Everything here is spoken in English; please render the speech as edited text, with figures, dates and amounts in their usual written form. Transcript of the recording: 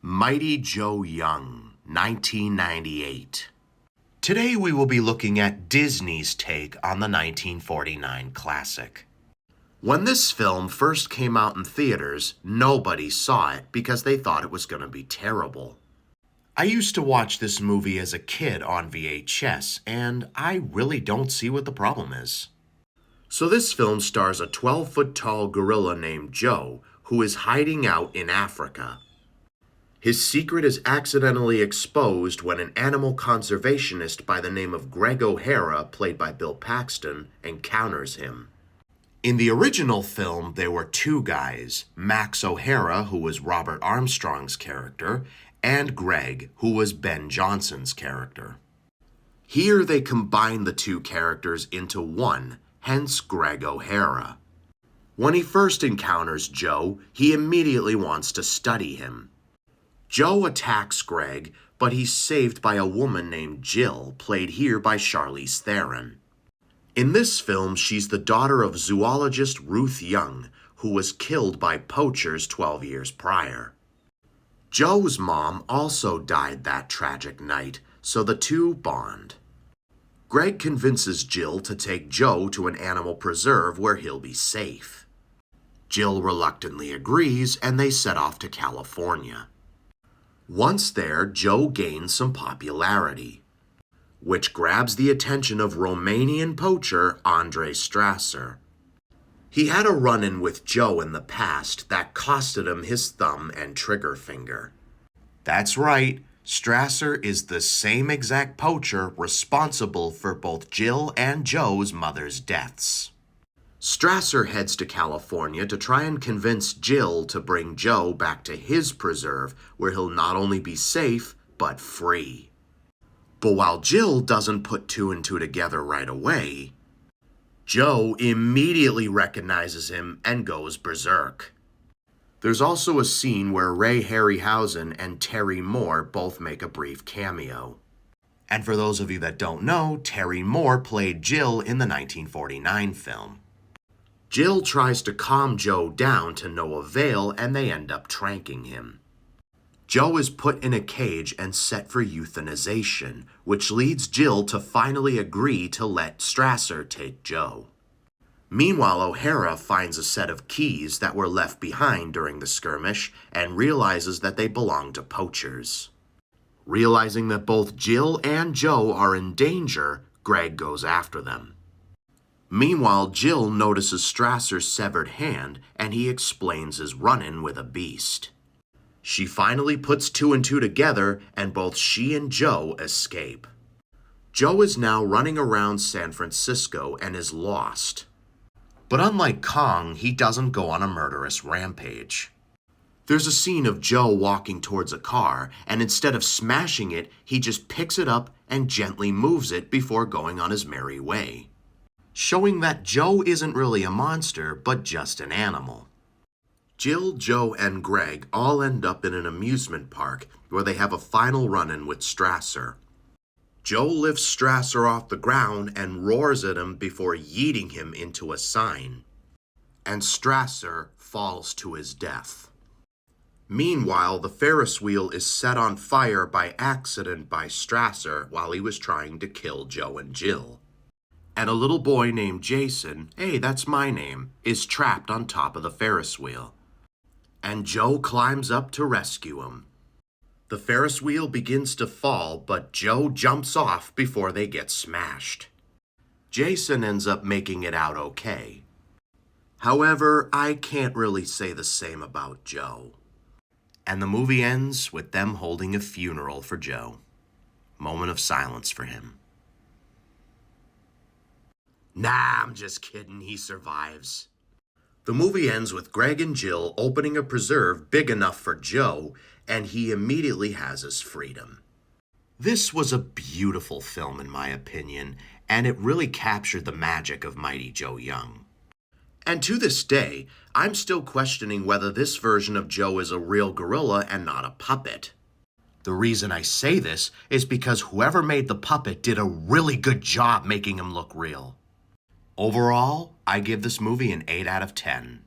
Mighty Joe Young, 1998. Today we will be looking at Disney's take on the 1949 classic. When this film first came out in theaters, nobody saw it because they thought it was going to be terrible. I used to watch this movie as a kid on VHS, and I really don't see what the problem is. So this film stars a 12-foot-tall gorilla named Joe, who is hiding out in Africa. His secret is accidentally exposed when an animal conservationist by the name of Greg O'Hara, played by Bill Paxton, encounters him. In the original film, there were two guys, Max O'Hara, who was Robert Armstrong's character, and Greg, who was Ben Johnson's character. Here they combine the two characters into one, hence Greg O'Hara. When he first encounters Joe, he immediately wants to study him. Joe attacks Greg, but he's saved by a woman named Jill, played here by Charlize Theron. In this film, she's the daughter of zoologist Ruth Young, who was killed by poachers 12 years prior. Joe's mom also died that tragic night, so the two bond. Greg convinces Jill to take Joe to an animal preserve where he'll be safe. Jill reluctantly agrees, and they set off to California. Once there, Joe gains some popularity, which grabs the attention of Romanian poacher Andre Strasser. He had a run-in with Joe in the past that costed him his thumb and trigger finger. That's right, Strasser is the same exact poacher responsible for both Jill and Joe's mother's deaths. Strasser heads to California to try and convince Jill to bring Joe back to his preserve, where he'll not only be safe, but free. But while Jill doesn't put two and two together right away, Joe immediately recognizes him and goes berserk. There's also a scene where Ray Harryhausen and Terry Moore both make a brief cameo. And for those of you that don't know, Terry Moore played Jill in the 1949 film. Jill tries to calm Joe down to no avail, and they end up tranking him. Joe is put in a cage and set for euthanization, which leads Jill to finally agree to let Strasser take Joe. Meanwhile, O'Hara finds a set of keys that were left behind during the skirmish and realizes that they belong to poachers. Realizing that both Jill and Joe are in danger, Greg goes after them. Meanwhile, Jill notices Strasser's severed hand, and he explains his run-in with a beast. She finally puts two and two together, and both she and Joe escape. Joe is now running around San Francisco and is lost. But unlike Kong, he doesn't go on a murderous rampage. There's a scene of Joe walking towards a car, and instead of smashing it, he just picks it up and gently moves it before going on his merry way, showing that Joe isn't really a monster, but just an animal. Jill, Joe, and Greg all end up in an amusement park where they have a final run-in with Strasser. Joe lifts Strasser off the ground and roars at him before yeeting him into a sign, and Strasser falls to his death. Meanwhile, the Ferris wheel is set on fire by accident by Strasser while he was trying to kill Joe and Jill. And a little boy named Jason, hey, that's my name, is trapped on top of the Ferris wheel. And Joe climbs up to rescue him. The Ferris wheel begins to fall, but Joe jumps off before they get smashed. Jason ends up making it out okay. However, I can't really say the same about Joe. And the movie ends with them holding a funeral for Joe. Moment of silence for him. Nah, I'm just kidding, he survives. The movie ends with Greg and Jill opening a preserve big enough for Joe, and he immediately has his freedom. This was a beautiful film in my opinion, and it really captured the magic of Mighty Joe Young. And to this day, I'm still questioning whether this version of Joe is a real gorilla and not a puppet. The reason I say this is because whoever made the puppet did a really good job making him look real. Overall, I give this movie an 8 out of 10.